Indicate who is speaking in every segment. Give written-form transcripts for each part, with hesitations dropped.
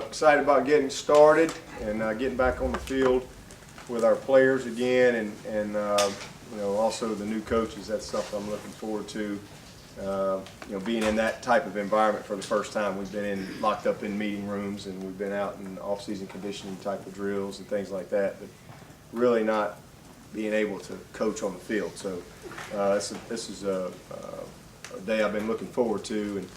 Speaker 1: excited about getting started and getting back on the field with our players again, and you know, also the new coaches. That's something I'm looking forward to. You know, being in that type of environment for the first time. We've been locked up in meeting rooms, and we've been out in off-season conditioning type of drills and things like that, but really not being able to coach on the field. So this is a day I've been looking forward to, and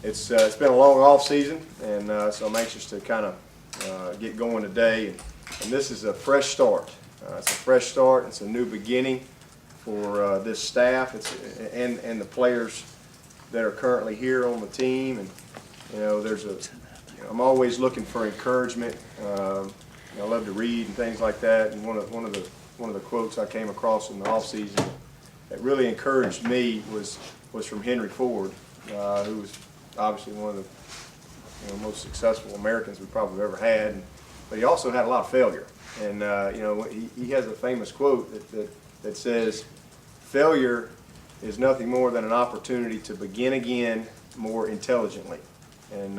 Speaker 1: it's been a long off season, and so I'm anxious to kind of get going today. And this is a fresh start. It's a fresh start. It's a new beginning for this staff. And the players that are currently here on the team. And you know, I'm always looking for encouragement. I love to read and things like that. And one of the quotes I came across in the off season that really encouraged me was from Henry Ford, who was obviously one of the most successful Americans we probably ever had. But he also had a lot of failure. And you know, he has a famous quote that says, "Failure is nothing more than an opportunity to begin again more intelligently." And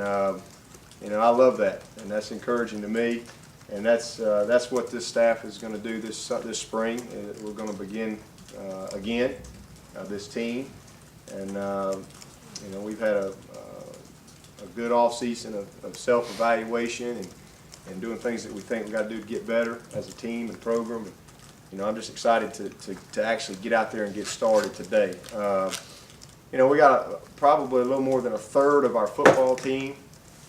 Speaker 1: you know, I love that, and that's encouraging to me. And that's what this staff is going to do this spring. We're going to begin again, this team, and you know, we've had a good off season of self-evaluation and doing things that we think we got to do to get better as a team and program. And, you know, I'm just excited to actually get out there and get started today. You know, we got probably a little more than a third of our football team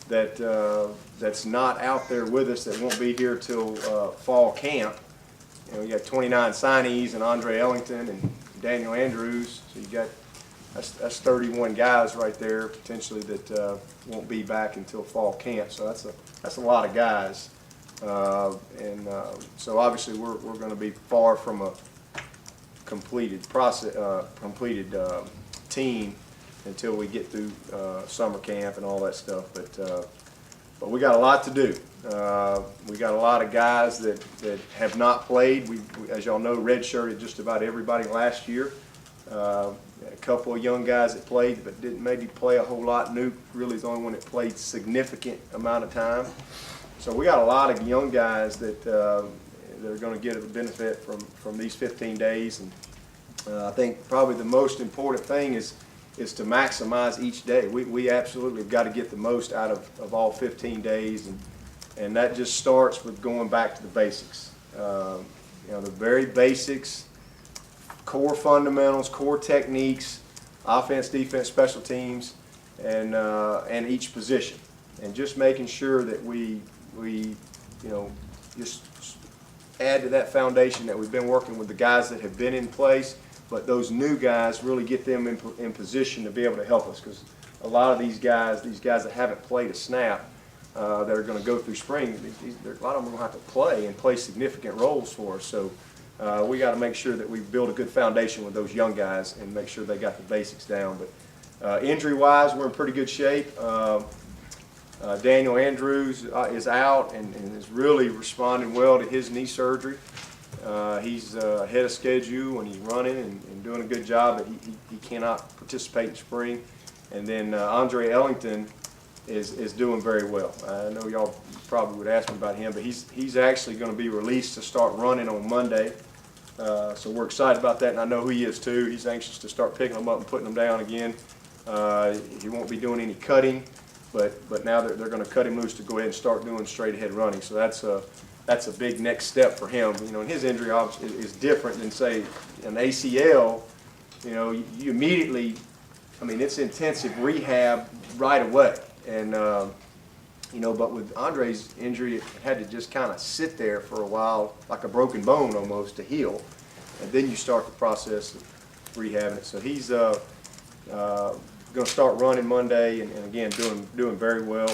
Speaker 1: that's not out there with us, that won't be here till fall camp. You know, we got 29 signees and Andre Ellington and Daniel Andrews, so you got that's 31 guys right there potentially that won't be back until fall camp. So that's a lot of guys, and so obviously we're going to be far from a completed team until we get through summer camp and all that stuff. But we got a lot to do. We got a lot of guys that have not played. We, as y'all know, redshirted just about everybody last year. A couple of young guys that played but didn't maybe play a whole lot. Nuke really is the only one that played significant amount of time. So we got a lot of young guys that are going to get the benefit from these 15 days. And I think probably the most important thing is to maximize each day. We absolutely have got to get the most out of all 15 days, and that just starts with going back to the basics. You know, the very basics, core fundamentals, core techniques, offense, defense, special teams, and each position, and just making sure that we you know, just add to that foundation that we've been working with the guys that have been in place, but those new guys, really get them in position to be able to help us, because a lot of these guys that haven't played a snap, that are going to go through spring, a lot of them are going to have to play significant roles for us. So we got to make sure that we build a good foundation with those young guys and make sure they got the basics down. But injury-wise, we're in pretty good shape. Daniel Andrews is out and is really responding well to his knee surgery. He's ahead of schedule, and he's running and doing a good job, but he cannot participate in spring. And then Andre Ellington is doing very well. I know y'all probably would ask me about him, but he's actually going to be released to start running on Monday. So we're excited about that, and I know he is too. He's anxious to start picking them up and putting them down again. He won't be doing any cutting, but now they're going to cut him loose to go ahead and start doing straight ahead running. So that's a big next step for him. You know, and his injury is different than, say, an ACL. You know, you immediately, I mean, it's intensive rehab right away. And you know, but with Andre's injury, it had to just kind of sit there for a while, like a broken bone almost, to heal, and then you start the process of rehabbing it. So he's going to start running Monday, and again doing very well.